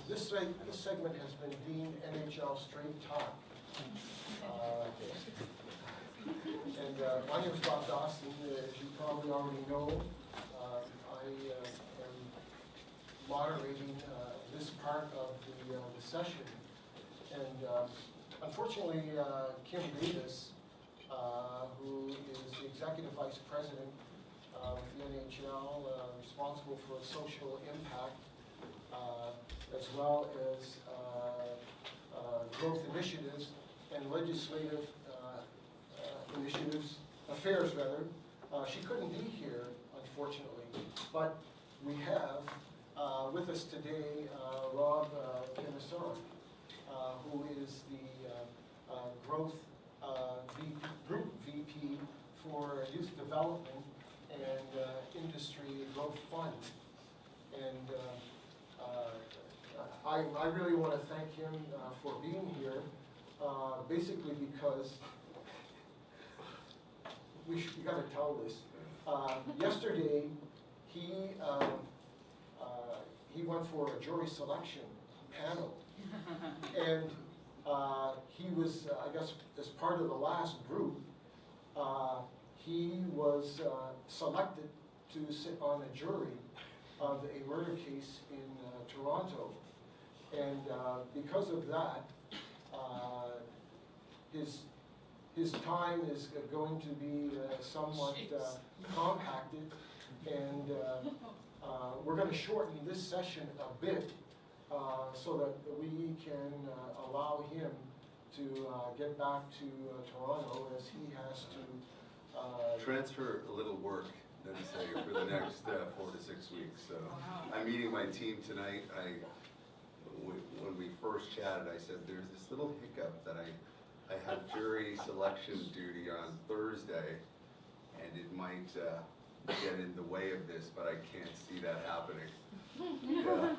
This segment has been deemed NHL Straight Talk. My name is Dawson. As you probably already know, I am moderating this part of the session. And unfortunately, Kim Davis, who is the Executive Vice President with the NHL, responsible for social impact, as well as growth initiatives and legislative affairs. She couldn't be here, unfortunately, but we have with us today Rob Knesaurek, who is the growth group VP for Youth Development and Industry Growth Fund. And I really want to thank him for being here, basically because we got to tell this. Yesterday, he went for a jury selection panel, and he was, I guess, as part of the last group, he was selected to sit on a jury of a murder case in Toronto. And because of that, his time is going to be somewhat compacted, and we're going to shorten this session a bit so that we can allow him to get back to Toronto, as he has to transfer a little work necessary for the next 4 to 6 weeks. So I'm meeting my team tonight. When we first chatted, I said there's this little hiccup that I have jury selection duty on Thursday, and it might get in the way of this, but I can't see that happening. Yeah.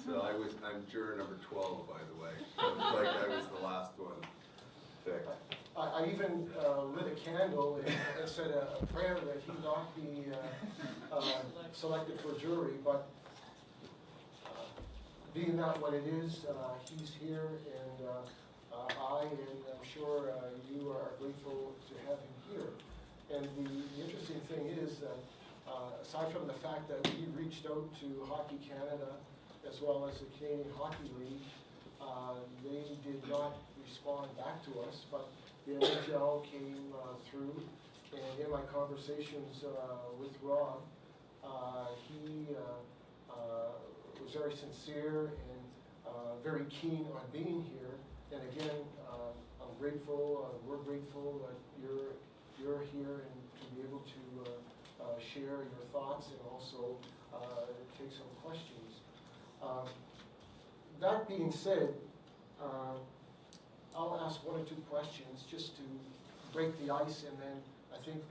So I'm juror number 12, by the way. So it's like I was the last one picked. I even lit a candle and said a prayer that he not be selected for jury, but being that what it is, he's here, and I'm sure you are grateful to have him here. And the interesting thing is that aside from the fact that we reached out to Hockey Canada as well as the Canadian Hockey League, they did not respond back to us, but the NHL came through, and in my conversations with Rob, he was very sincere and very keen on being here. And again, I'm grateful, we're grateful that you're here and to be able to share your thoughts and also take some questions. That being said, I'll ask 1 or 2 questions just to break the ice, and then I think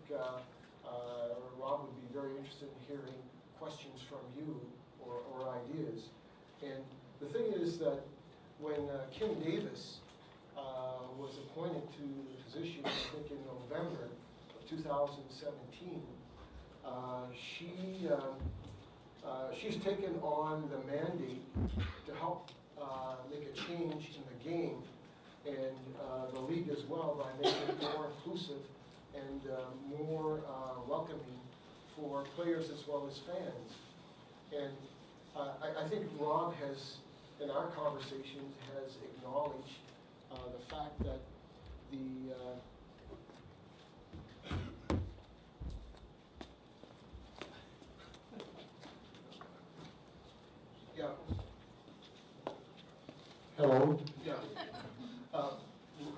Rob would be very interested in hearing questions from you or ideas. And the thing is that when Kim Davis was appointed to the position, I think in November of 2017, she's taken on the mandate to help make a change in the game and the league as well, by making it more inclusive and more welcoming for players as well as fans. And I think Rob has, in our conversations, has acknowledged the fact that the yeah. Hello. Yeah.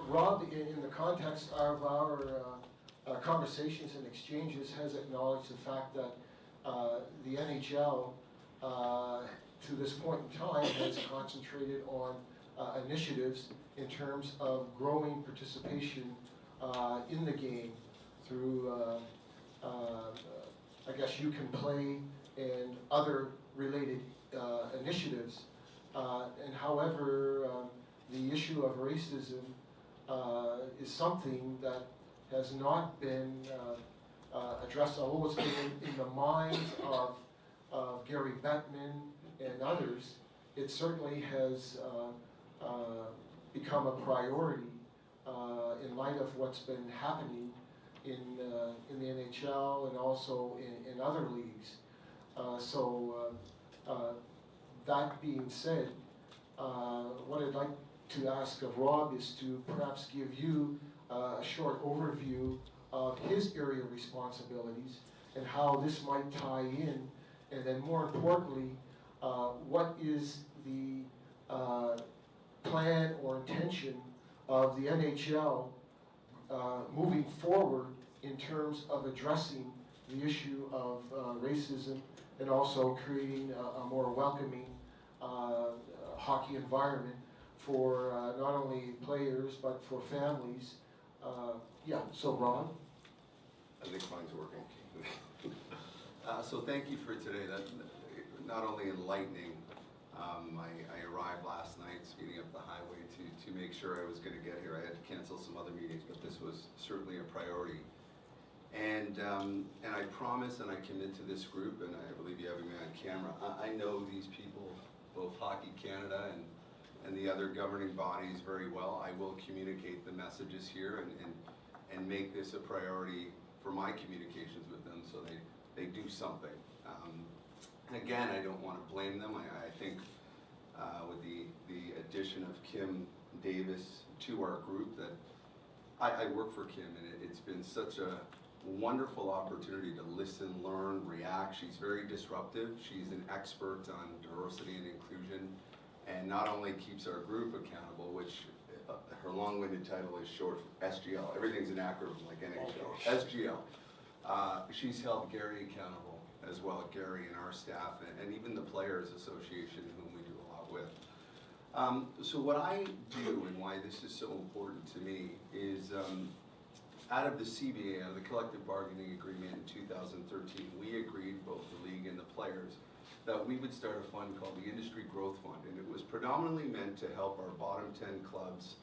Rob, in the context of our conversations and exchanges, has acknowledged the fact that the NHL, to this point in time, has concentrated on initiatives in terms of growing participation in the game through, I guess, You Can Play and other related initiatives. And however, the issue of racism is something that has not been addressed, although it's been in the minds of Gary Bettman and others. it certainly has become a priority in light of what's been happening in the NHL and also in other leagues. That being said, what I'd like to ask of Rob is to perhaps give you a short overview of his area of responsibilities and how this might tie in, and then more importantly, what is the plan or intention of the NHL moving forward in terms of addressing the issue of racism and also creating a more welcoming hockey environment for not only players but for families. Yeah, so Ron? I think mine's working. So thank you for today. That not only enlightening. I arrived last night speeding up the highway to make sure I was going to get here. I had to cancel some other meetings, but this was certainly a priority. And I promise and I commit to this group, and I believe you have me on camera. I know these people, both Hockey Canada and the other governing bodies very well. I will communicate the messages here and make this a priority for my communications with them so they do something. And again, I don't want to blame them. I think with the addition of Kim Davis to our group, that I work for Kim, and it's been such a wonderful opportunity to listen, learn, react. She's very disruptive. She's an expert on diversity and inclusion, and not only keeps our group accountable, which her long-winded title is short for SGL. Everything's an acronym like NHL. SGL. She's held Gary accountable as well, Gary and our staff, and even the Players Association, whom we do a lot with. So what I do and why this is so important to me is out of the CBA, out of the collective bargaining agreement in 2013, we agreed, both the league and the players, that we would start a fund called the Industry Growth Fund, and it was predominantly meant to help our bottom 10 clubs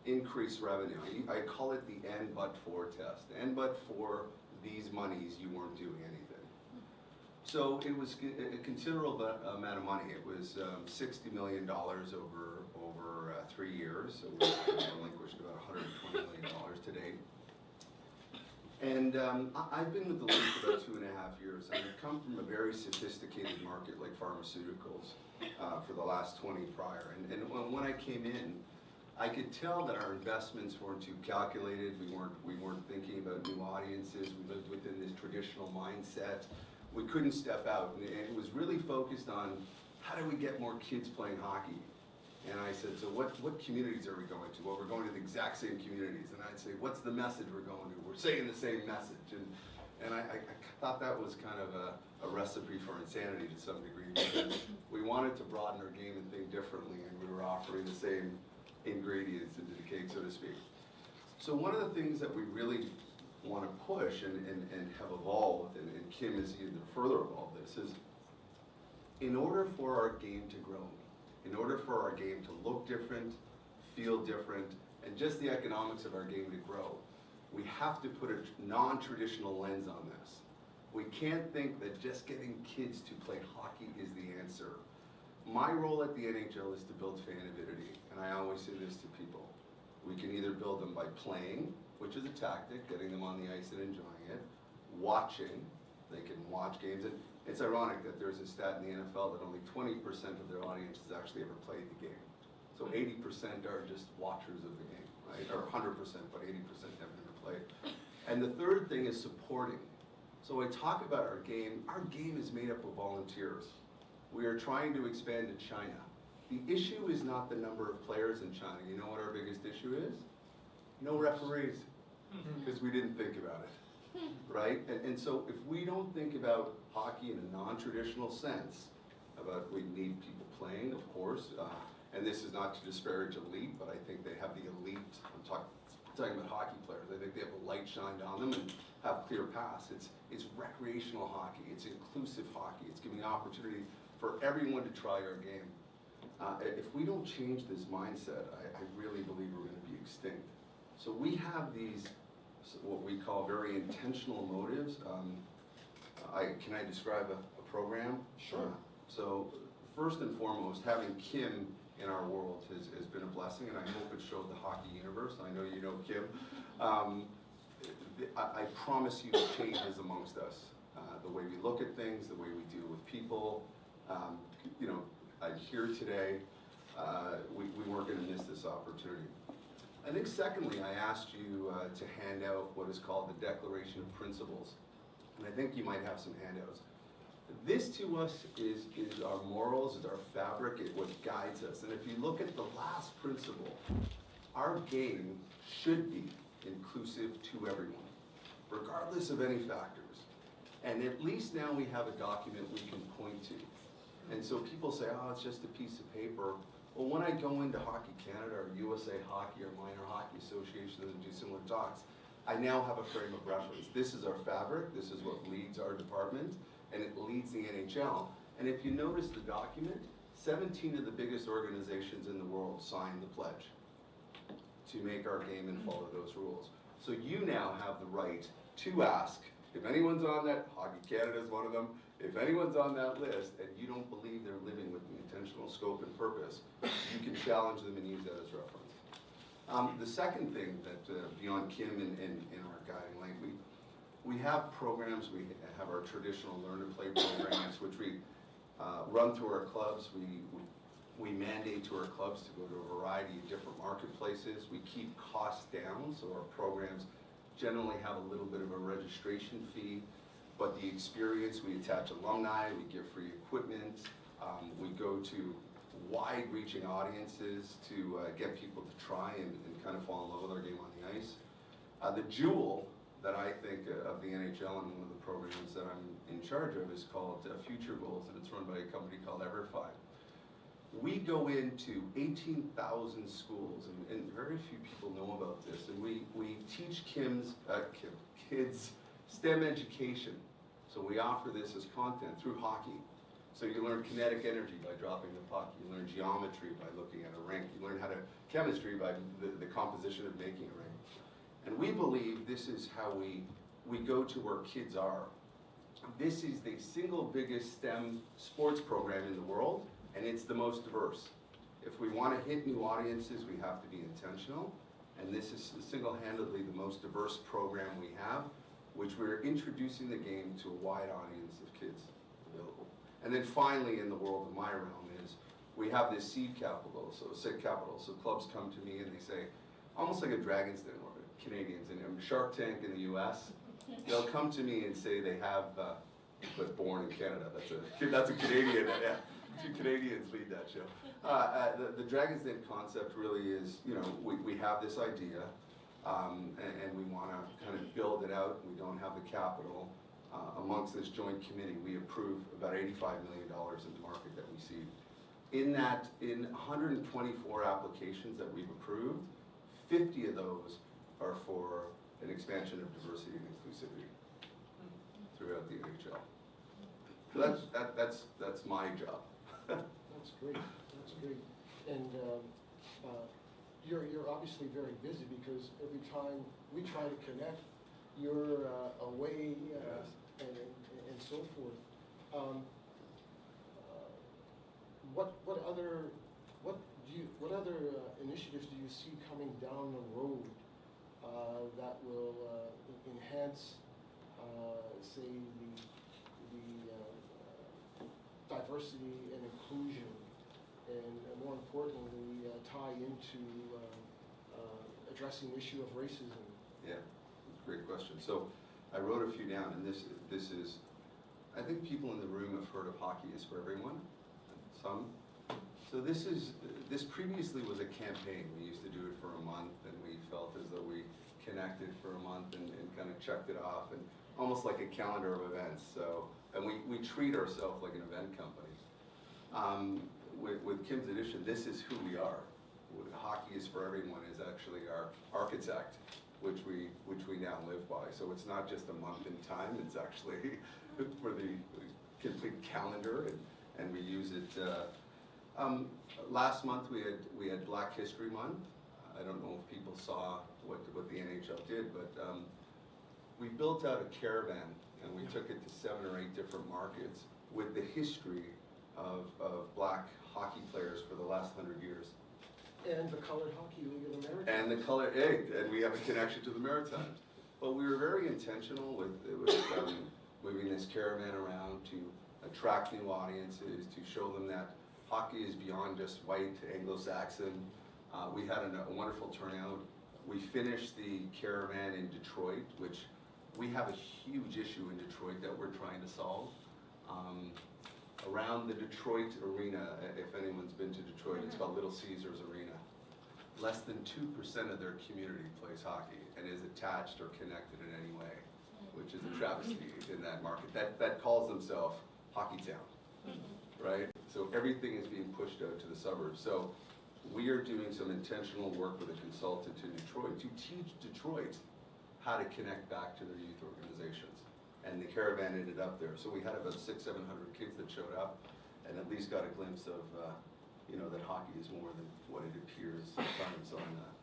increase revenue. I call it the and but for test. And but for these monies, you weren't doing anything. So it was a considerable amount of money. It was $60 million over 3 years. So we've relinquished about $120 million to date. And I've been with the league for about 2.5 years. I've come from a very sophisticated market like pharmaceuticals for the last 20 prior. And when I came in, I could tell that our investments weren't too calculated. We weren't thinking about new audiences. We lived within this traditional mindset. We couldn't step out, and it was really focused on how do we get more kids playing hockey. And I said, so what communities are we going to? Well, we're going to the exact same communities. And I'd say, what's the message we're going to? We're saying the same message. And I thought that was kind of a recipe for insanity to some degree, because we wanted to broaden our game and think differently, and we were offering the same ingredients into the cake, so to speak. So one of the things that we really want to push and have evolved, and Kim has even further evolved this, is in order for our game to grow, in order for our game to look different, feel different, and just the economics of our game to grow, we have to put a non-traditional lens on this. We can't think that just getting kids to play hockey is the answer. My role at the NHL is to build fan avidity, and I always say this to people. We can either build them by playing, which is a tactic, getting them on the ice and enjoying it, watching, they can watch games, and it's ironic that there's a stat in the NFL that only 20% of their audience has actually ever played the game. So 80% are just watchers of the game, right? Or 100%, but 80% have never played. And the third thing is supporting. So when I talk about our game is made up of volunteers. We are trying to expand to China. The issue is not the number of players in China. You know what our biggest issue is? No referees, because we didn't think about it, right? And so if we don't think about hockey in a non-traditional sense, about we need people playing, of course, and this is not to disparage elite, but I think they have the elite, I'm talking about hockey players, I think they have a light shined on them and have clear paths. It's recreational hockey, it's inclusive hockey, it's giving opportunity for everyone to try our game. If we don't change this mindset, I really believe we're going to be extinct. So we have these, what we call very intentional motives. Can I describe a program? Sure. So first and foremost, having Kim in our world has been a blessing, and I hope it showed the hockey universe. I know you know Kim. I promise you the changes amongst us. The way we look at things, the way we deal with people. You know, I'm here today. We weren't going to miss this opportunity. I think secondly, I asked you to hand out what is called the Declaration of Principles. And I think you might have some handouts. This to us is our morals, is our fabric, is what guides us. And if you look at the last principle, our game should be inclusive to everyone, regardless of any factors. And at least now we have a document we can point to. And so people say, oh, it's just a piece of paper. Well, when I go into Hockey Canada or USA Hockey or Minor Hockey Association and do similar talks, I now have a frame of reference. This is our fabric, this is what leads our department, and it leads the NHL. And if you notice the document, 17 of the biggest organizations in the world signed the pledge to make our game and follow those rules. So you now have the right to ask, if anyone's on that, Hockey Canada is one of them, if anyone's on that list and you don't believe they're living with the intentional scope and purpose, you can challenge them and use that as reference. The second thing that, beyond Kim and our guiding light, we have programs. We have our traditional Learn to Play programs, which we run through our clubs. We mandate to our clubs to go to a variety of different marketplaces. We keep costs down, so our programs generally have a little bit of a registration fee, but the experience, we attach alumni, we give free equipment, we go to wide-reaching audiences to get people to try and kind of fall in love with our game on the ice. The jewel that I think of the NHL and one of the programs that I'm in charge of is called Future Goals, and it's run by a company called EverFi. We go into 18,000 schools, and very few people know about this, and we teach kids STEM education. So we offer this as content through hockey. So you learn kinetic energy by dropping the puck. You learn geometry by looking at a rink. You learn chemistry by the composition of making a rink. And we believe this is how we go to where kids are. This is the single biggest STEM sports program in the world, and it's the most diverse. If we want to hit new audiences, we have to be intentional, and this is single-handedly the most diverse program we have, which we're introducing the game to a wide audience of kids available. And then finally, in the world of my realm, is we have this seed capital, so clubs come to me and they say, almost like a Dragon's Den or Canadians in Shark Tank in the US, they'll come to me and say they have, but born in Canada, that's a Canadian, yeah. Two Canadians lead that show. The Dragon's Den concept really is, you know, we have this idea, and we want to kind of build it out. We don't have the capital. Amongst this joint committee, we approve about $85 million in the market that we see. In 124 applications that we've approved, 50 of those are for an expansion of diversity and inclusivity throughout the NHL. So that's my job. That's great. That's great. And you're obviously very busy because every time we try to connect, you're away and so forth. What other initiatives do you see coming down the road that will enhance, say, the diversity and inclusion, and more importantly, tie into addressing the issue of racism? Yeah, that's a great question. So I wrote a few down, and this is, I think people in the room have heard of Hockey is for Everyone, some. So this previously was a campaign. We used to do it for a month, and we felt as though we connected for a month and kind of checked it off, and almost like a calendar of events. So, and we treat ourselves like an event company. With Kim's edition, this is who we are. Hockey is for Everyone is actually our architect, which we now live by. So it's not just a month in time, it's actually for the complete calendar, and we use it. Last month we had Black History Month. I don't know if people saw what the NHL did, but we built out a caravan and we took it to 7 or 8 different markets with the history of black hockey players for the last 100 years. And the Colored Hockey League of America. And and we have a connection to the Maritimes. But we were very intentional with moving this caravan around to attract new audiences, to show them that hockey is beyond just white, Anglo-Saxon. We had a wonderful turnout. We finished the caravan in Detroit, which we have a huge issue in Detroit that we're trying to solve. Around the Detroit arena, if anyone's been to Detroit, it's called Little Caesars Arena. Less than 2% of their community plays hockey and is attached or connected in any way, which is a travesty in that market. That calls themselves Hockey Town, right? So everything is being pushed out to the suburbs. So we are doing some intentional work with a consultant in Detroit to teach Detroit how to connect back to their youth organizations. And the caravan ended up there. So we had about 600-700 kids that showed up and at least got a glimpse of that hockey is more than what it appears sometimes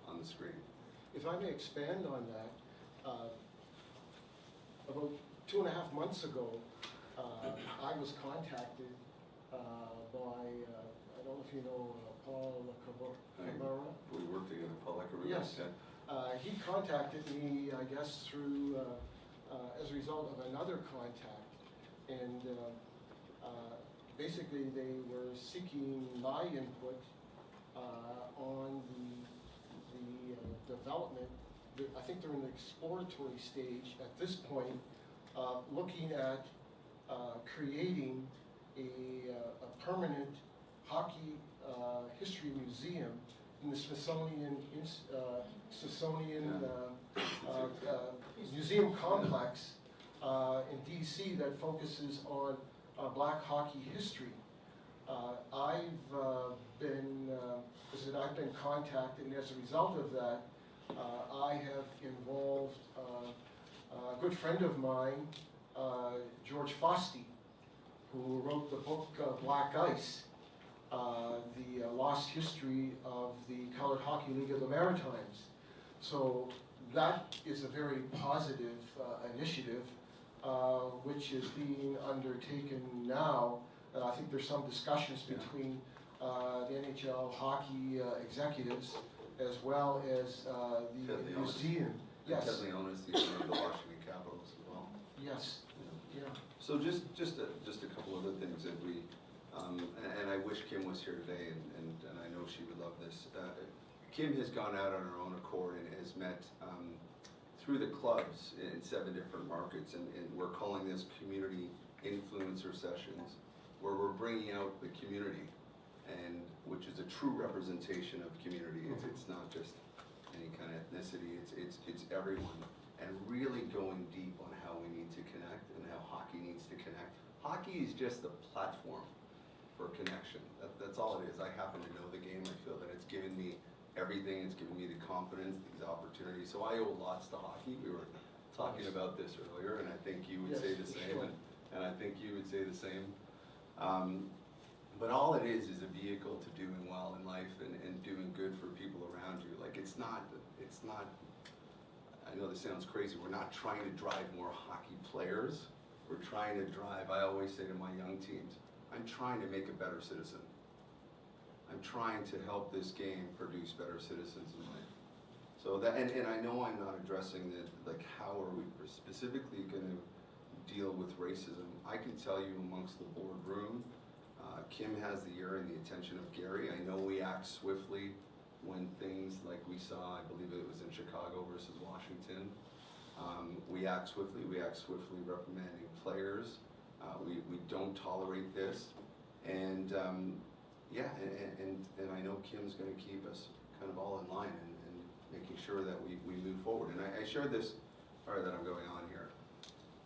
on the screen. If I may expand on that, about 2.5 months ago, I was contacted by, I don't know if you know Paul Cabrera. We worked together, Paul Cabrera. Yes. He contacted me, I guess, through, as a result of another contact. And basically they were seeking my input on the development. I think they're in the exploratory stage at this point, looking at creating a permanent hockey history museum in the Smithsonian Museum Complex in DC that focuses on black hockey history. I've been contacted, and as a result of that, I have involved a good friend of mine, George Foste, who wrote the book Black Ice, the lost history of the Colored Hockey League of the Maritimes. So that is a very positive initiative, which is being undertaken now. I think there's some discussions between the NHL hockey executives as well as the museum. Yes. Ted Leon is the owner of the Washington Capitals as well. Yes. Yeah. So just a couple other things that we, and I wish Kim was here today, and I know she would love this. Kim has gone out on her own accord and has met through the clubs in 7 different markets, and we're calling this community influencer sessions, where we're bringing out the community, and which is a true representation of community. It's not just any kind of ethnicity. It's everyone, and really going deep on how we need to connect and how hockey needs to connect. Hockey is just a platform for connection. That's all it is. I happen to know the game. I feel that it's given me everything. It's given me the confidence, these opportunities. So I owe lots to hockey. We were talking about this earlier, and I think you would say the same, sure. and I think you would say the same. But all it is a vehicle to doing well in life and doing good for people around you. Like it's not, I know this sounds crazy, we're not trying to drive more hockey players. We're trying to drive, I always say to my young teams, I'm trying to make a better citizen. I'm trying to help this game produce better citizens in life. So that, and I know I'm not addressing like how are we specifically going to deal with racism. I can tell you amongst the boardroom, Kim has the ear and the attention of Gary. I know we act swiftly when things like we saw, I believe it was in Chicago versus Washington. We act swiftly reprimanding players. We don't tolerate this. And yeah, and I know Kim's going to keep us kind of all in line and making sure that we move forward. And I shared this, sorry that I'm going on here.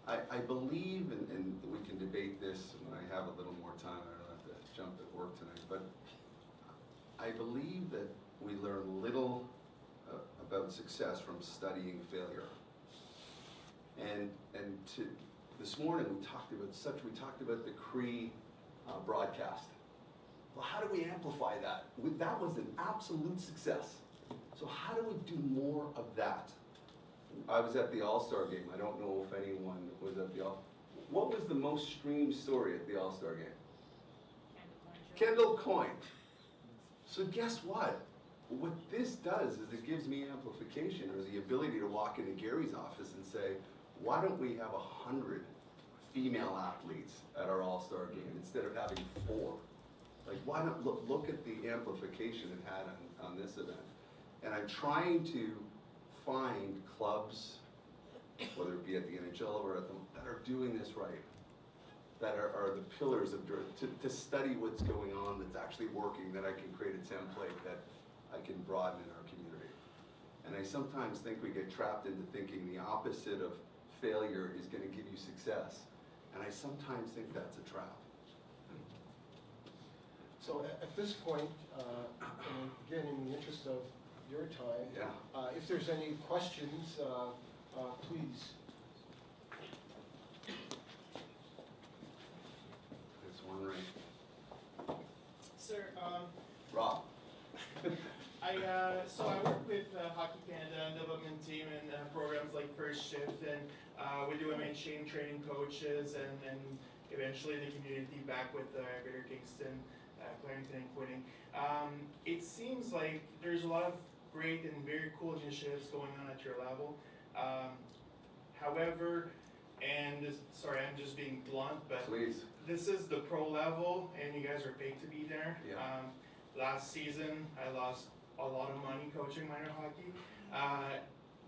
I believe, and we can debate this when I have a little more time, I don't have to jump at work tonight, but I believe that we learn little about success from studying failure. And this morning we talked about the Cree broadcast. Well, how do we amplify that? That was an absolute success. So how do we do more of that? I was at the All-Star game. I don't know if anyone was at the What was the most streamed story at the All-Star game? Kendall coin. So guess what? What this does is it gives me amplification, or the ability to walk into Gary's office and say, why don't we have 100 female athletes at our All-Star game instead of having 4? Like, why not look at the amplification it had on this event? And I'm trying to find clubs, whether it be at the NHL or at the, that are doing this right, that are the pillars of to study what's going on that's actually working, that I can create a template that I can broaden in our community. And I sometimes think we get trapped into thinking the opposite of failure is going to give you success. And I sometimes think that's a trap. So at this point, and again, in the interest of your time, if there's any questions, please. There's one right. Sir, Rob. so I work with Hockey Canada development team and programs like First Shift, and we do MHA training coaches, and eventually the community back with Greater Kingston, Clarington and Quinning. It seems like there's a lot of great and very cool initiatives going on at your level. However, and this, sorry, I'm just being blunt, but Please. This is the pro level, and you guys are paid to be there. Yeah. Last season, I lost a lot of money coaching minor hockey.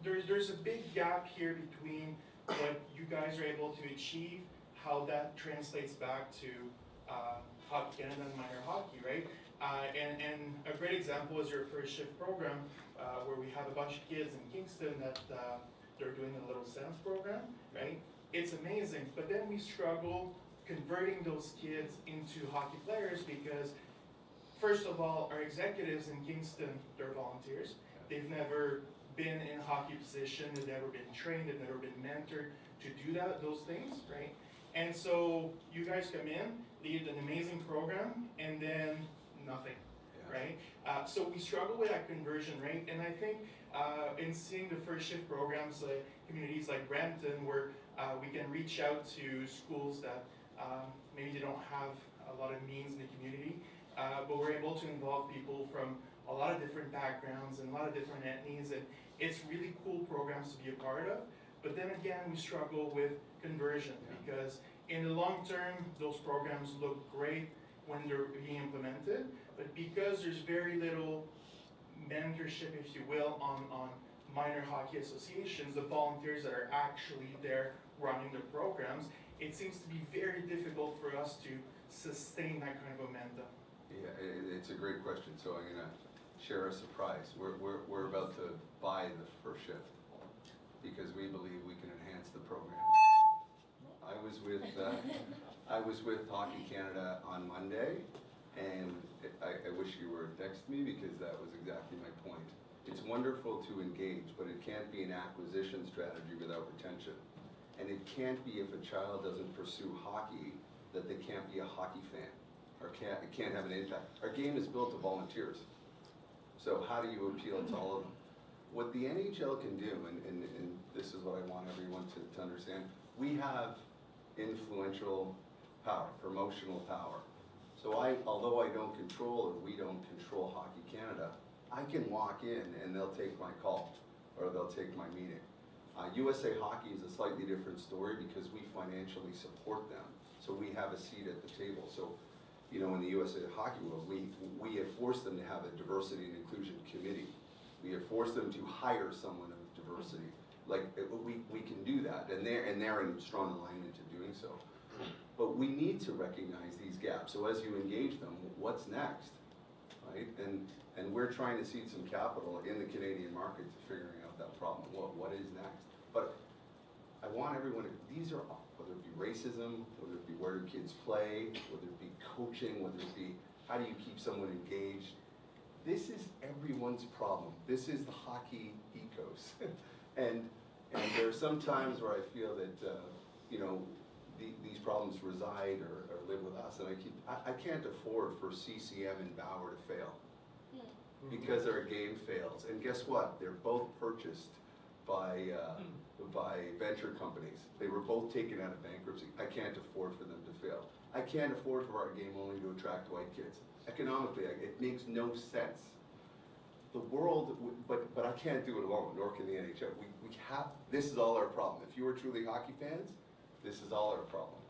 There's a big gap here between what you guys are able to achieve, how that translates back to Hockey Canada and minor hockey, right? And a great example is your First Shift program, where we have a bunch of kids in Kingston that they're doing the Little Sense program, right? It's amazing, but then we struggle converting those kids into hockey players because, first of all, our executives in Kingston, they're volunteers. They've never been in a hockey position, they've never been trained, they've never been mentored to do those things, right? And so you guys come in, lead an amazing program, and then nothing, right? So we struggle with that conversion rate, and I think in seeing the First Shift programs like communities like Brampton, where we can reach out to schools that maybe they don't have a lot of means in the community, but we're able to involve people from a lot of different backgrounds and a lot of different ethnies, and it's really cool programs to be a part of. But then again, we struggle with conversion because in the long term, those programs look great when they're being implemented, but because there's very little mentorship, if you will, on minor hockey associations, the volunteers that are actually there running the programs, it seems to be very difficult for us to sustain that kind of momentum. Yeah, it's a great question. So I'm gonna share a surprise. We're about to buy the First Shift because we believe we can enhance the program. I was with Hockey Canada on Monday, and I wish you were texting me because that was exactly my point. It's wonderful to engage, but it can't be an acquisition strategy without retention. And it can't be if a child doesn't pursue hockey that they can't be a hockey fan or can't have an impact. Our game is built of volunteers. So how do you appeal to all of them? What the NHL can do, and this is what I want everyone to understand, we have influential power, promotional power. So although I don't control, or we don't control Hockey Canada, I can walk in and they'll take my call or they'll take my meeting. USA Hockey is a slightly different story because we financially support them. So we have a seat at the table. So, you know, in the USA Hockey world, we have forced them to have a diversity and inclusion committee. We have forced them to hire someone of diversity. Like, we can do that, and they're in strong alignment to doing so. But we need to recognize these gaps. So as you engage them, what's next, right? And we're trying to seed some capital in the Canadian market to figuring out that problem. What is next? But I want everyone to, these are, whether it be racism, whether it be where do kids play, whether it be coaching, whether it be how do you keep someone engaged. This is everyone's problem. This is the hockey ethos. and there are some times where I feel that, you know, these problems reside or live with us. And I can't afford for CCM and Bauer to fail because our game fails. And guess what? They're both purchased by venture companies. They were both taken out of bankruptcy. I can't afford for them to fail. I can't afford for our game only to attract white kids. Economically, it makes no sense. The world, but I can't do it alone, nor can the NHL. We have, this is all our problem. If you are truly hockey fans, this is all our problem.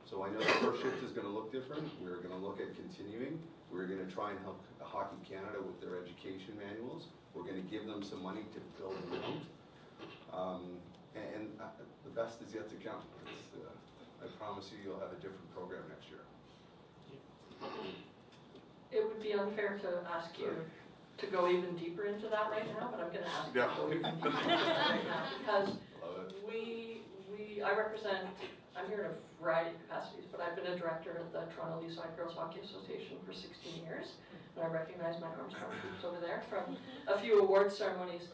So I know the first shift is gonna look different. We're gonna look at continuing. We're gonna try and help Hockey Canada with their education manuals. We're gonna give them some money to build them out. The best is yet to come. I promise you, you'll have a different program next year. It would be unfair to ask you to go even deeper into that right now, but I'm gonna ask you to go even deeper into that right now, because I represent, I'm here in a variety of capacities, but I've been a director at the Toronto Leaside Girls Hockey Association for 16 years, and I recognize my Armstrong troops over there from a few award ceremonies.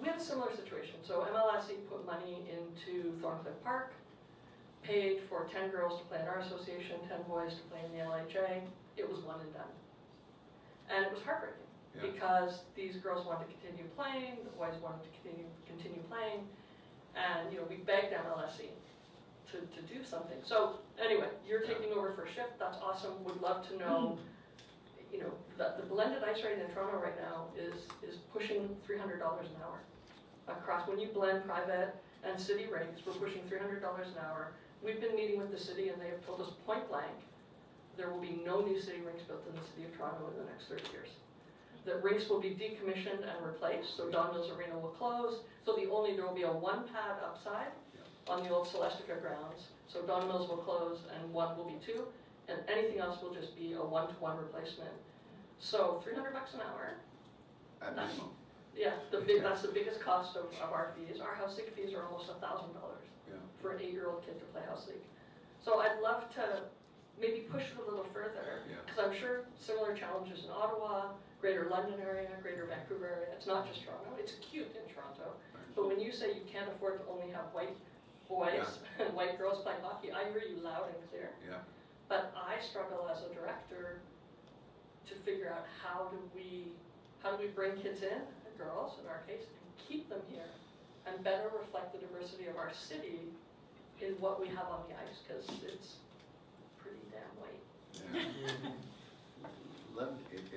We had a similar situation. So MLSE put money into Thorncliffe Park, paid for 10 girls to play in our association, 10 boys to play in the LHA. It was one and done. And it was heartbreaking because these girls wanted to continue playing, the boys wanted to continue playing, and we begged MLSE to do something. So anyway, you're taking over for shift. That's awesome. Would love to know. The blended ice rate in Toronto right now is pushing $300 an hour. Across, when you blend private and city rinks, we're pushing $300 an hour. We've been meeting with the city and they have told us point blank, there will be no new city rinks built in the city of Toronto in the next 30 years. The rinks will be decommissioned and replaced, so Don Mills Arena will close. So there will be a one pad upside on the old Celestica grounds. So Don Mills will close and one will be two, and anything else will just be a one-to-one replacement. So $300 an hour. At minimum. Yeah, that's the biggest cost of our fees. Our house league fees are almost $1,000 for an 8-year-old kid to play house league. So I'd love to maybe push it a little further, because I'm sure similar challenges in Ottawa, Greater London area, Greater Vancouver area. It's not just Toronto. It's acute in Toronto. But when you say you can't afford to only have white boys and white girls play hockey, I hear you loud and clear. Yeah. But I struggle as a director to figure out how do we bring kids in, girls in our case, and keep them here and better reflect the diversity of our city in what we have on the ice, because it's pretty damn white. Yeah.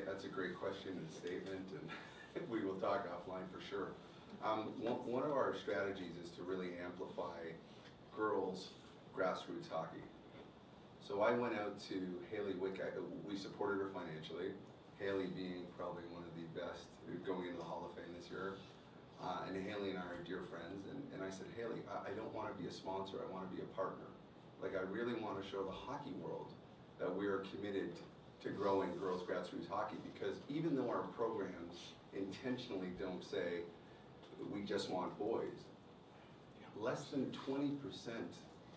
That's a great question and statement, and we will talk offline for sure. One of our strategies is to really amplify girls' grassroots hockey. So I went out to Haley Wick, we supported her financially, Haley being probably one of the best going into the Hall of Fame this year. And Haley and I are dear friends, and I said, Haley, I don't want to be a sponsor, I want to be a partner. Like, I really want to show the hockey world that we are committed to growing girls' grassroots hockey, because even though our programs intentionally don't say we just want boys, less than 20%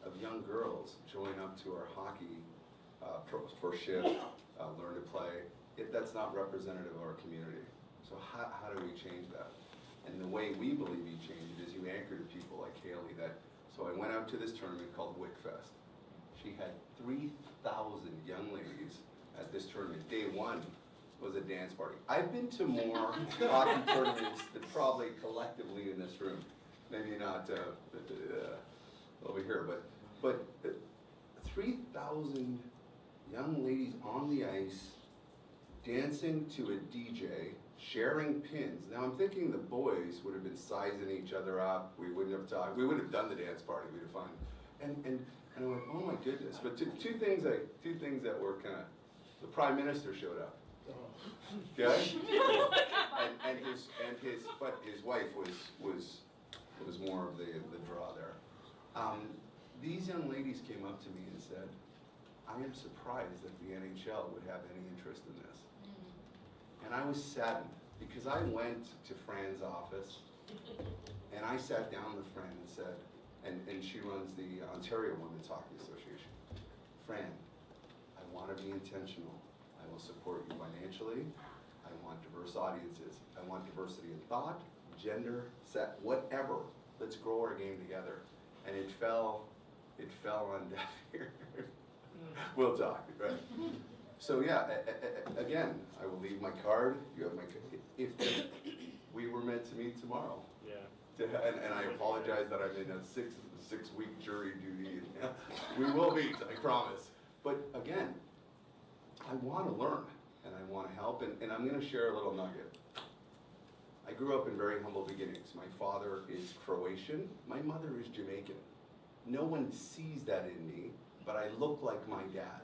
of young girls join up to our hockey for shift, learn to play. That's not representative of our community. So how do we change that? And the way we believe you change it is you anchor to people like Haley so I went out to this tournament called Wickfest. She had 3,000 young ladies at this tournament. Day one was a dance party. I've been to more hockey tournaments than probably collectively in this room. Maybe not over here, but 3,000 young ladies on the ice dancing to a DJ, sharing pins. Now I'm thinking the boys would have been sizing each other up. We wouldn't have talked. We would have done the dance party. We'd have fun. And I went, oh my goodness. But two things that were kind of. The Prime Minister showed up. Okay. But his wife was more of the draw there. These young ladies came up to me and said, I am surprised that the NHL would have any interest in this. And I was saddened, because I went to Fran's office and I sat down with Fran and said, and she runs the Ontario Women's Hockey Association. Fran, I want to be intentional. I will support you financially. I want diverse audiences. I want diversity in thought, gender, sex, whatever. Let's grow our game together. And it fell on deaf ears. We'll talk, right? So yeah, again, I will leave my card. You have my. If we were meant to meet tomorrow, And I apologize that I'm in a six-week jury duty. We will meet, I promise. But again, I want to learn and I want to help, and I'm going to share a little nugget. I grew up in very humble beginnings. My father is Croatian, my mother is Jamaican. No one sees that in me, but I look like my dad.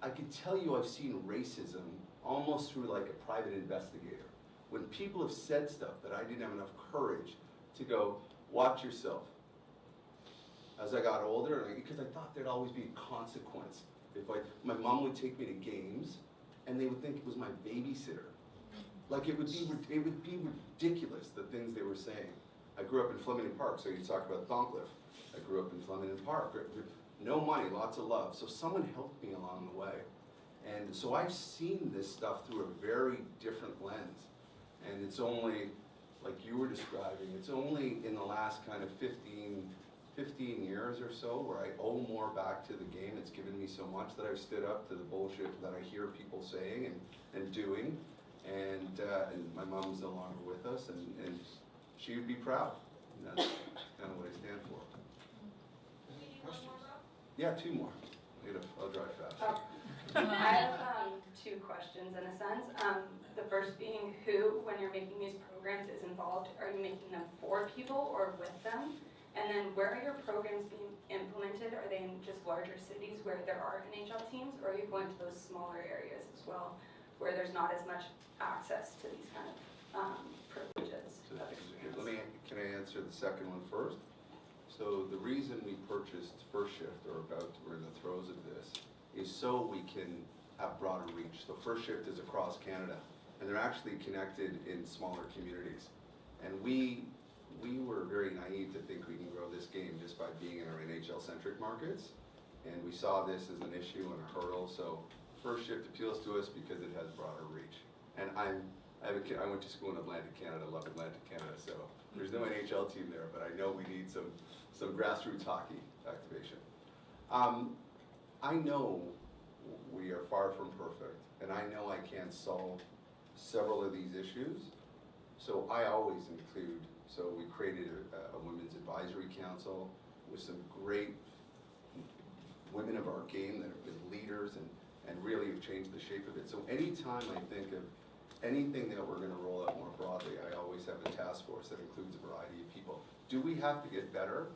I can tell you I've seen racism almost through like a private investigator. When people have said stuff that I didn't have enough courage to go, watch yourself. As I got older, because I thought there'd always be a consequence. My mom would take me to games, and they would think it was my babysitter. Like it would be ridiculous, the things they were saying. I grew up in Flemington Park, so you talk about Thorncliffe. I grew up in Flemington Park. No money, lots of love. So someone helped me along the way. And so I've seen this stuff through a very different lens. And it's only, like you were describing, it's only in the last kind of 15 years or so where I owe more back to the game. It's given me so much that I've stood up to the bullshit that I hear people saying and doing. And my mom's no longer with us, and she would be proud. And that's kind of what I stand for. Yeah, two more. I'll drive fast. I have two questions in a sense. The first being who, when you're making these programs, is involved. Are you making them for people or with them? And then where are your programs being implemented? Are they in just larger cities where there are NHL teams, or are you going to those smaller areas as well, where there's not as much access to these kind of privileges? Can I answer the second one first? So the reason we purchased First Shift, or we're in the throes of this, is so we can have broader reach. So First Shift is across Canada, and they're actually connected in smaller communities. And we were very naive to think we can grow this game just by being in our NHL-centric markets. And we saw this as an issue and a hurdle. So First Shift appeals to us because it has broader reach. And I have a kid, I went to school in Atlantic Canada, love Atlantic Canada, so there's no NHL team there, but I know we need some grassroots hockey activation. I know we are far from perfect, and I know I can't solve several of these issues, so I always include, so we created a women's advisory council with some great women of our game that have been leaders and really have changed the shape of it. So anytime I think of anything that we're going to roll out more broadly, I always have a task force that includes a variety of people. Do we have to get better?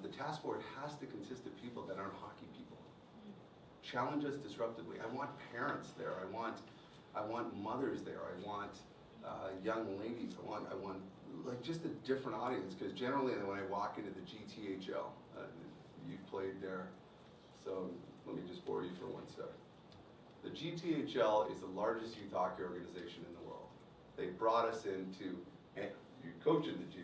The task force has to consist of people that aren't hockey people. Challenge us disruptively. I want parents there. I want mothers there. I want young ladies. I want like just a different audience, because generally when I walk into the GTHL, you've played there, so let me just bore you for 1 sec. The GTHL is the largest youth hockey organization in the world. They brought us into, and you coach in the G.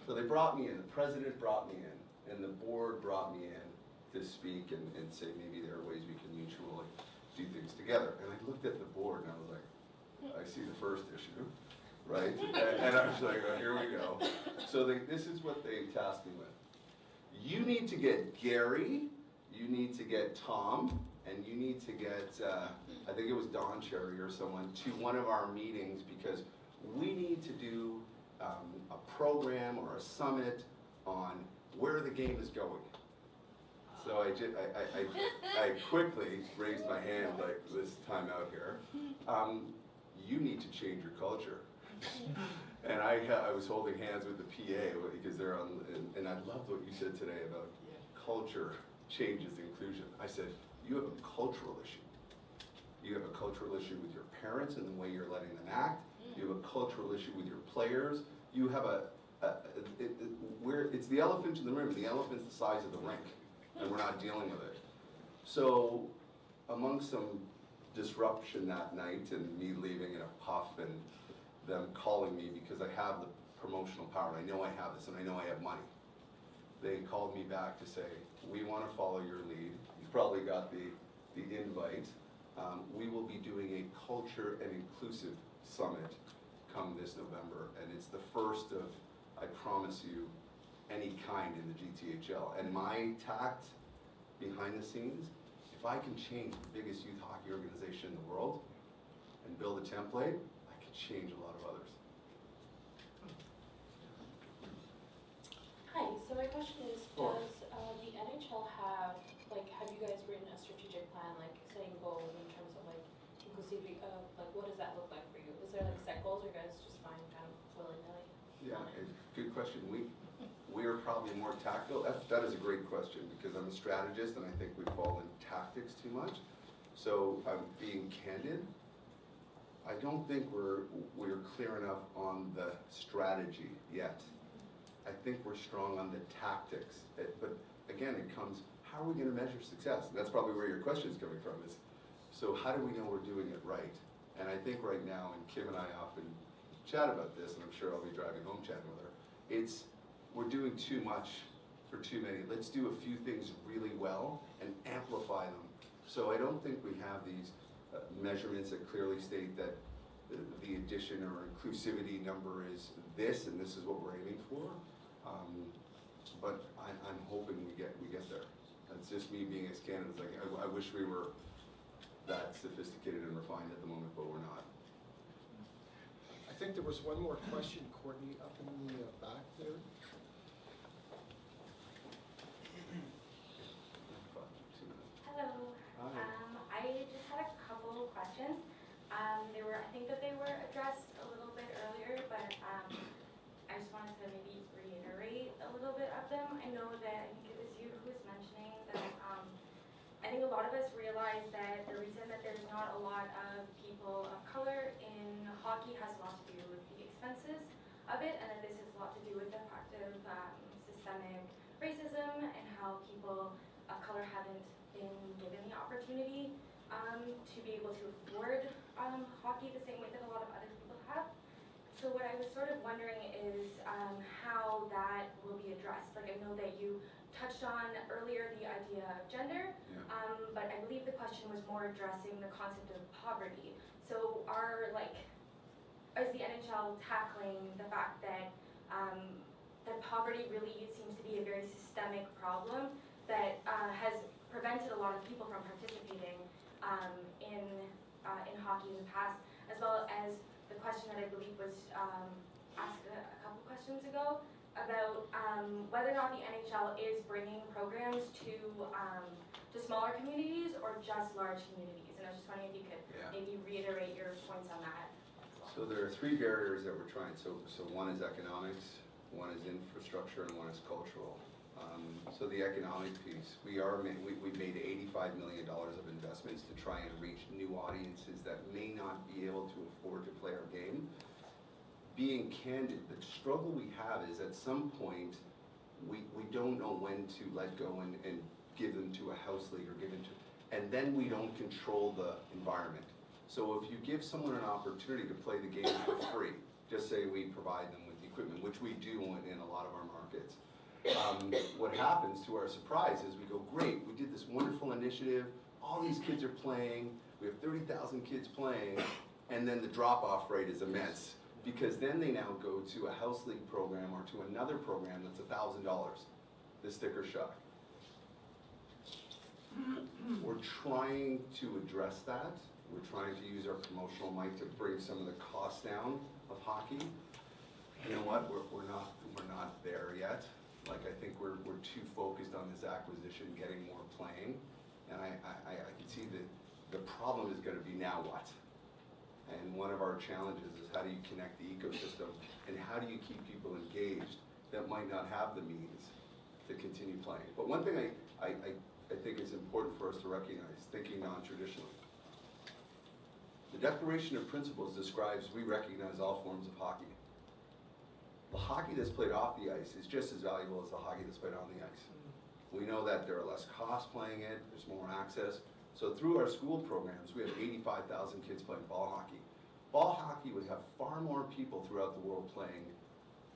So they brought me in, the president brought me in, and the board brought me in to speak and say maybe there are ways we can mutually do things together. And I looked at the board and I was like, I see the first issue, right? And I was like, oh, here we go. So this is what they tasked me with. You need to get Gary, you need to get Tom, and you need to get, I think it was Don Cherry or someone, to one of our meetings, because we need to do a program or a summit on where the game is going. So I quickly raised my hand like this time out here. You need to change your culture. And I was holding hands with the PA because they're on, and I loved what you said today about culture changes inclusion. I said, you have a cultural issue. You have a cultural issue with your parents and the way you're letting them act. You have a cultural issue with your players. You have it's the elephant in the room. The elephant's the size of the rink, and we're not dealing with it. So among some disruption that night and me leaving in a puff and them calling me because I have the promotional power, and I know I have this, and I know I have money. They called me back to say, we want to follow your lead. You've probably got the invite. We will be doing a culture and inclusive summit come this November, and it's the first of, I promise you, any kind in the GTHL. And my tact behind the scenes, if I can change the biggest youth hockey organization in the world and build a template, I can change a lot of others. So my question is, Sure. does the NHL have you guys written a strategic plan, like setting goals in terms of like inclusivity of, like what does that look like for you? Is there like set goals, or you guys just find kind of willy-nilly? Yeah, good question. We are probably more tactical. That is a great question, because I'm a strategist and I think we fall in tactics too much. So I'm being candid. I don't think we're clear enough on the strategy yet. I think we're strong on the tactics. But again, it comes, how are we gonna measure success? And that's probably where your question is coming from, is, so how do we know we're doing it right? And I think right now, and Kim and I often chat about this, and I'm sure I'll be driving home chatting with her, we're doing too much for too many. Let's do a few things really well and amplify them. So I don't think we have these measurements that clearly state that the addition or inclusivity number is this, and this is what we're aiming for. But I'm hoping we get there. That's just me being as candid as I wish we were that sophisticated and refined at the moment, but we're not. I think there was one more question, Courtney, up in the back there. Hello. Hi. I just had a couple questions. I think that they were addressed a little bit earlier, but I just wanted to maybe reiterate a little bit of them. I know that, I think it was you who was mentioning that I think a lot of us realize that the reason that there's not a lot of people of color in hockey has a lot to do with the expenses of it, and that this has a lot to do with the fact of systemic racism and how people of color haven't been given the opportunity to be able to afford hockey the same way that a lot of other people have. So what I was sort of wondering is how that will be addressed. Like, I know that you touched on earlier the idea of gender, but I believe the question was more addressing the concept of poverty. So is the NHL tackling the fact that that poverty really seems to be a very systemic problem that has prevented a lot of people from participating in hockey in the past, as well as the question that I believe was asked a couple questions ago about whether or not the NHL is bringing programs to smaller communities or just large communities. And I was just wondering if you could maybe reiterate your points on that. So there are three barriers that we're trying. So one is economics, one is infrastructure, and one is cultural. So the economic piece, we've made $85 million of investments to try and reach new audiences that may not be able to afford to play our game. Being candid, the struggle we have is at some point, we don't know when to let go and give them to a house league or give them to, and then we don't control the environment. So if you give someone an opportunity to play the game for free, just say we provide them with the equipment, which we do in a lot of our markets. What happens to our surprise is we go, great, we did this wonderful initiative, all these kids are playing, we have 30,000 kids playing, and then the drop-off rate is immense. Because then they now go to a house league program or to another program that's $1,000, the sticker shock. We're trying to address that. We're trying to use our promotional might to bring some of the costs down of hockey. You know what, we're not there yet. Like, I think we're too focused on this acquisition, getting more playing. And I can see that the problem is gonna be now what? And one of our challenges is how do you connect the ecosystem and how do you keep people engaged that might not have the means to continue playing. But one thing I think is important for us to recognize, thinking non-traditionally. The Declaration of Principles describes we recognize all forms of hockey. The hockey that's played off the ice is just as valuable as the hockey that's played on the ice. We know that there are less costs playing it, there's more access. So through our school programs, we have 85,000 kids playing ball hockey. Ball hockey would have far more people throughout the world playing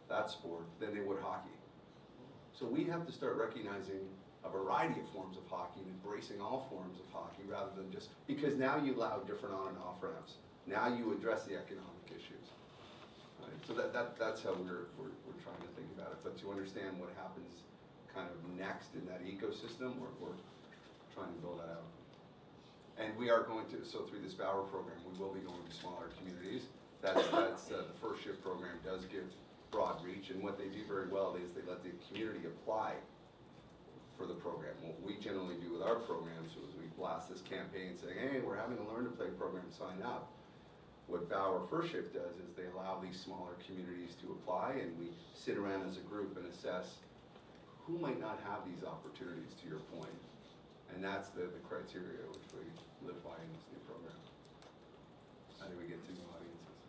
that sport than they would hockey. So we have to start recognizing a variety of forms of hockey and embracing all forms of hockey rather than just, because now you allow different on and off ramps. Now you address the economic issues. Right? So that's how we're trying to think about it. But to understand what happens kind of next in that ecosystem, we're trying to build that out. And we are going to, so through this Bauer program, we will be going to smaller communities. The first shift program does give broad reach, and what they do very well is they let the community apply for the program. What we generally do with our programs is we blast this campaign saying, hey, we're having a learn to play program, sign up. What Bauer First Shift does is they allow these smaller communities to apply, and we sit around as a group and assess who might not have these opportunities, to your point. And that's the criteria which we live by in this new program. How do we get to new audiences?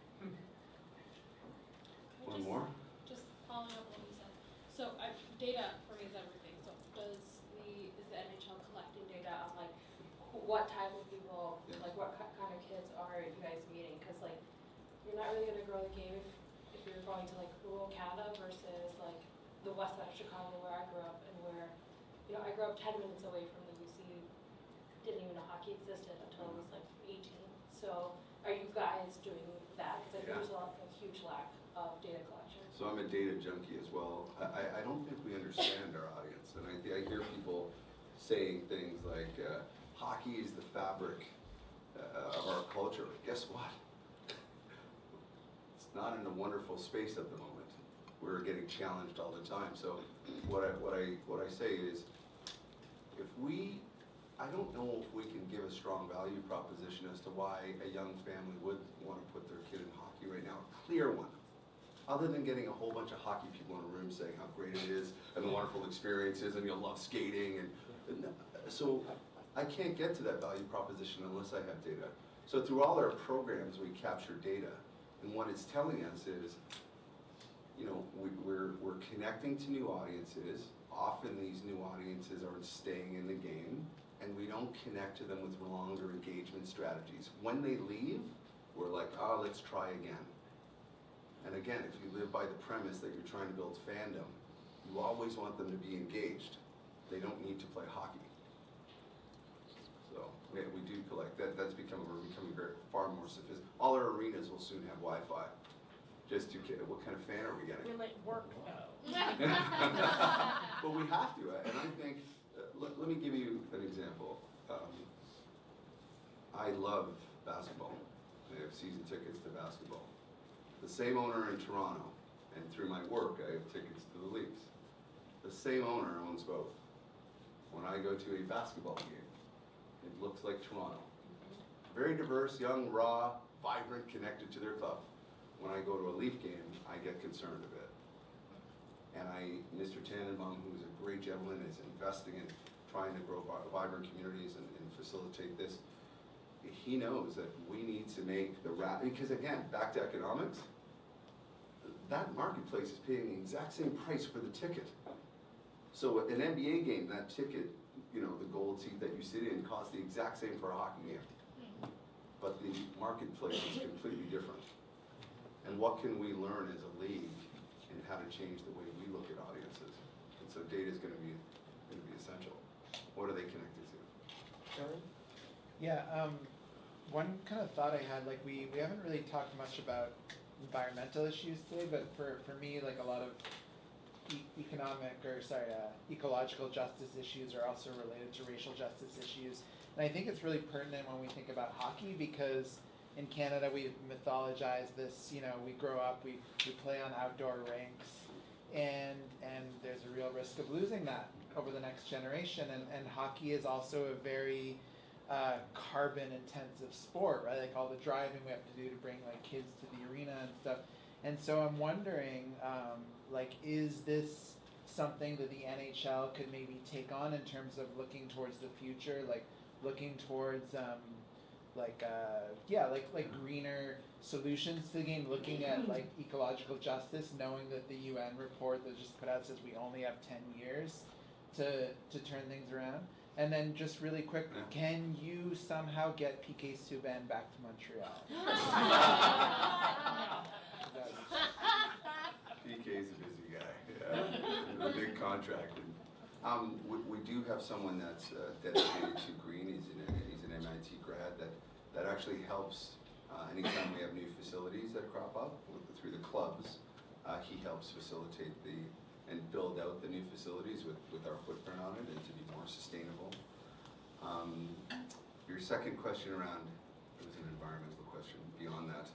One more? Just following up on what you said. So data for me is everything. So is the NHL collecting data on like what type of people, Yeah. like what kind of kids are you guys meeting? Because like you're not really gonna grow the game if you're going to like rural Canada versus like the west side of Chicago where I grew up and where, you know, I grew up 10 minutes away from the UC, didn't even know hockey existed until I was like 18. So are you guys doing that? Because I think Yeah. there's a huge lack of data collection. So I'm a data junkie as well. I don't think we understand our audience, and I hear people saying things like, hockey is the fabric of our culture. Guess what? It's not in a wonderful space at the moment. We're getting challenged all the time. So what I say is, I don't know if we can give a strong value proposition as to why a young family would want to put their kid in hockey right now, a clear one. Other than getting a whole bunch of hockey people in a room saying how great it is and the wonderful experiences and you'll love skating, and so I can't get to that value proposition unless I have data. So through all our programs, we capture data, and what it's telling us is, you know, we're connecting to new audiences. Often these new audiences are staying in the game, and we don't connect to them with longer engagement strategies. When they leave, we're like, oh, let's try again. And again, if you live by the premise that you're trying to build fandom, you always want them to be engaged. They don't need to play hockey. So we do collect that. We're becoming far more sophisticated. All our arenas will soon have Wi-Fi. Just to get, what kind of fan are we getting? Will it work though? But we have to, and I think, let me give you an example. I love basketball. I have season tickets to basketball. The same owner in Toronto, and through my work, I have tickets to the leagues. The same owner owns both. When I go to a basketball game, it looks like Toronto. Very diverse, young, raw, vibrant, connected to their club. When I go to a Leaf game, I get concerned a bit. And Mr. Tannenbaum, who's a great gentleman, is investing in trying to grow vibrant communities and facilitate this. He knows that we need to make because again, back to economics, that marketplace is paying the exact same price for the ticket. So an NBA game, that ticket, you know, the gold seat that you sit in costs the exact same for a hockey game. But the marketplace is completely different. And what can we learn as a league and how to change the way we look at audiences? And so data is going to be essential. What are they connected to? Karen? Yeah, one kind of thought I had, like we haven't really talked much about environmental issues today, but for me, like a lot of ecological justice issues are also related to racial justice issues. And I think it's really pertinent when we think about hockey because in Canada we mythologize this, you know, we grow up, we play on outdoor rinks, and there's a real risk of losing that over the next generation. And hockey is also a very carbon intensive sport, right? Like all the driving we have to do to bring like kids to the arena and stuff. And so I'm wondering, like, is this something that the NHL could maybe take on in terms of looking towards the future, like looking towards greener solutions to the game, looking at like ecological justice, knowing that the UN report that just put out says we only have 10 years to turn things around. And then just really quick, can you somehow get PK Subban back to Montreal? PK's a busy guy, yeah. A big contract. And, we do have someone that's dedicated to green. He's an MIT grad that actually helps anytime we have new facilities that crop up through the clubs. He helps facilitate and build out the new facilities with our footprint on it and to be more sustainable. Your second question around, it was an environmental question beyond that.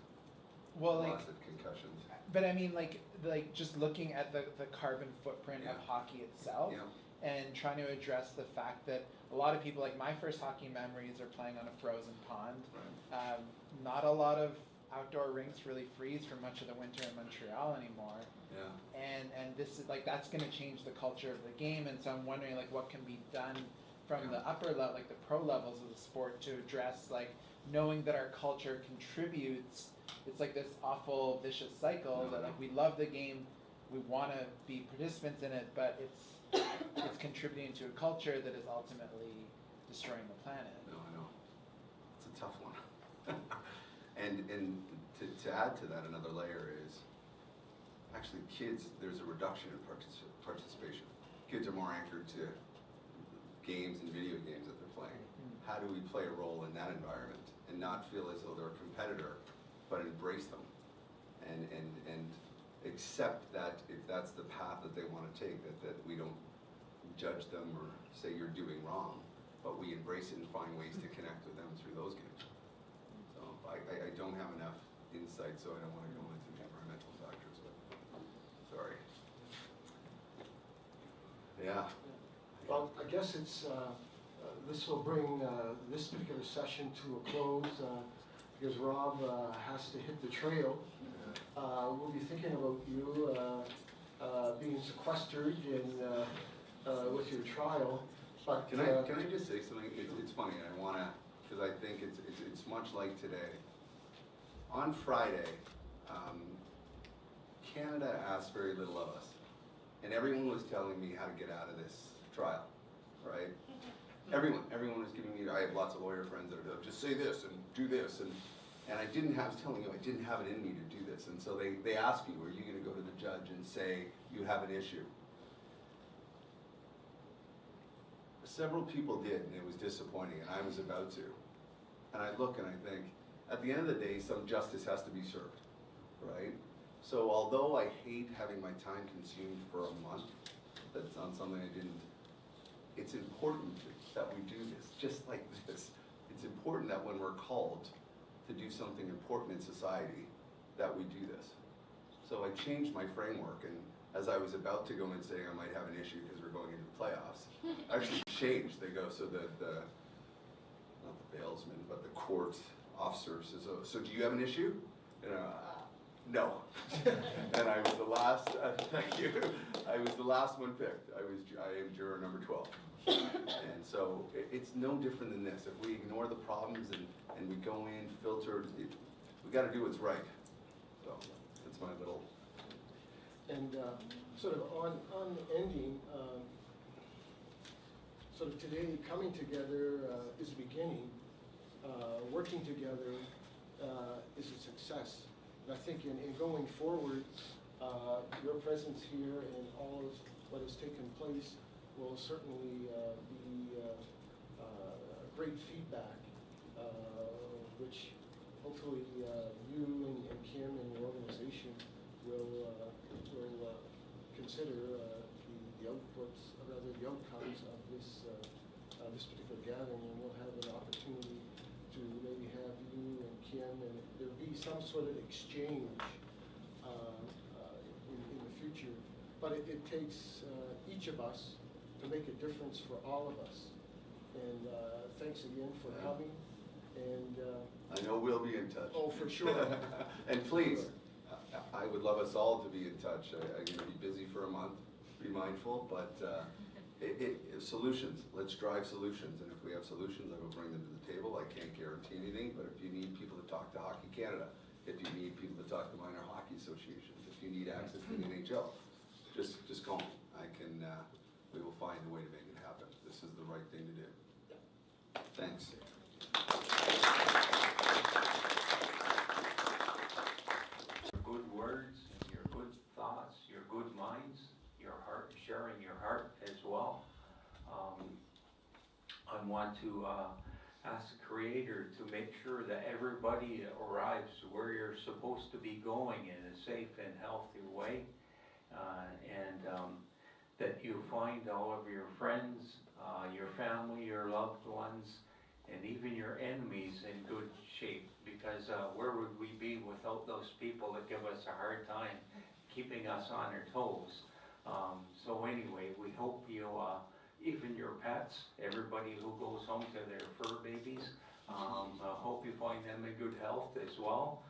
Well, like, lots of concussions. but I mean, like just looking at the carbon footprint of Yeah. hockey itself, Yeah, and trying to address the fact that a lot of people, like my first hockey memories are playing on a frozen pond. right. Not a lot of outdoor rinks really freeze for much of the winter in Montreal anymore. Yeah, And this is like, that's going to change the culture of the game. And so I'm wondering like what can be done from the upper level, like the pro levels of the sport, to address like knowing that our culture contributes. It's like this awful vicious cycle that like we love the game, we want to be participants in it, but it's contributing to a culture that is ultimately destroying the planet. no, I know. It's a tough one. And to add to that, another layer is, actually kids, there's a reduction in participation. Kids are more anchored to games and video games that they're playing. How do we play a role in that environment and not feel as though they're a competitor, but embrace them and accept that if that's the path that they want to take, that we don't judge them or say you're doing wrong, but we embrace it and find ways to connect with them through those games. So I don't have enough insight, so I don't want to go into the environmental factors, but sorry. Yeah. Well, I guess it's, this will bring this particular session to a close because Rob has to hit the trail. We'll be thinking about you being sequestered and with your trial. But Can I just say something? It's funny, and I want to, because I think it's much like today. On Friday, Canada asked very little of us, and everyone was telling me how to get out of this trial, right? Everyone was giving me, I have lots of lawyer friends that are just say this and do this, and I didn't have, I was telling you, I didn't have it in me to do this, and so they asked me, were you going to go to the judge and say you have an issue? Several people did, and it was disappointing, and I was about to. And I look and I think, at the end of the day, some justice has to be served, right? So although I hate having my time consumed for a month, that's on something I didn't, it's important that we do this, just like this. It's important that when we're called to do something important in society, that we do this. So I changed my framework, and as I was about to go and say I might have an issue because we're going into the playoffs, I actually changed. They go, so not the bailsman, but the court officer says, oh, so do you have an issue? And no. And I was the last, thank you, I was the last one picked. I am juror number 12. And so it's no different than this. If we ignore the problems and we go in, filter, we got to do what's right. So that's my little. And sort of on ending, sort of today coming together is a beginning. Working together is a success. And I think in going forward, your presence here and all of what has taken place will certainly be great feedback, which hopefully you and Kim and your organization will consider the outputs, or rather the outcomes of this particular gathering, and we'll have an opportunity to maybe have you and Kim, and there'll be some sort of exchange in the future. But it takes each of us to make a difference for all of us. And thanks again for coming. And I know we'll be in touch. oh, for sure. And please, I would love us all to be in touch. I'm going to be busy for a month, be mindful, but solutions, let's drive solutions. And if we have solutions, I will bring them to the table. I can't guarantee anything, but if you need people to talk to Hockey Canada, if you need people to talk to minor hockey associations, if you need access to the NHL, just call me. We will find a way to make it happen. This is the right thing to do. Thanks. Your good words, your good thoughts, your good minds, your heart, sharing your heart as well. I want to ask the Creator to make sure that everybody arrives where you're supposed to be going in a safe and healthy way, and that you find all of your friends, your family, your loved ones, and even your enemies in good shape, because where would we be without out those people that give us a hard time, keeping us on our toes. So anyway, we hope you, even your pets, everybody who goes home to their fur babies, hope you find them in good health as well.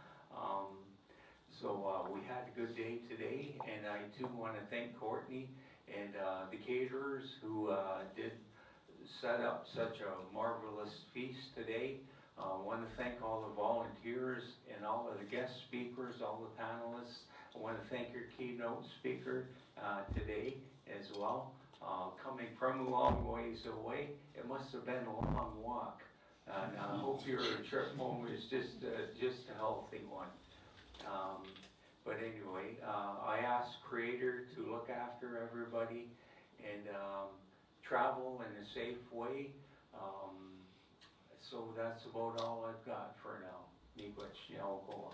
So we had a good day today, and I too want to thank Courtney and the caterers who did set up such a marvelous feast today. Want to thank all the volunteers and all of the guest speakers, all the panelists. I want to thank your keynote speaker today as well. Coming from a long ways away, it must have been a long walk. And I hope your trip home is just a healthy one. But anyway, I asked Creator to look after everybody and travel in a safe way. So that's about all I've got for now. Miigwech, Nyalgoa.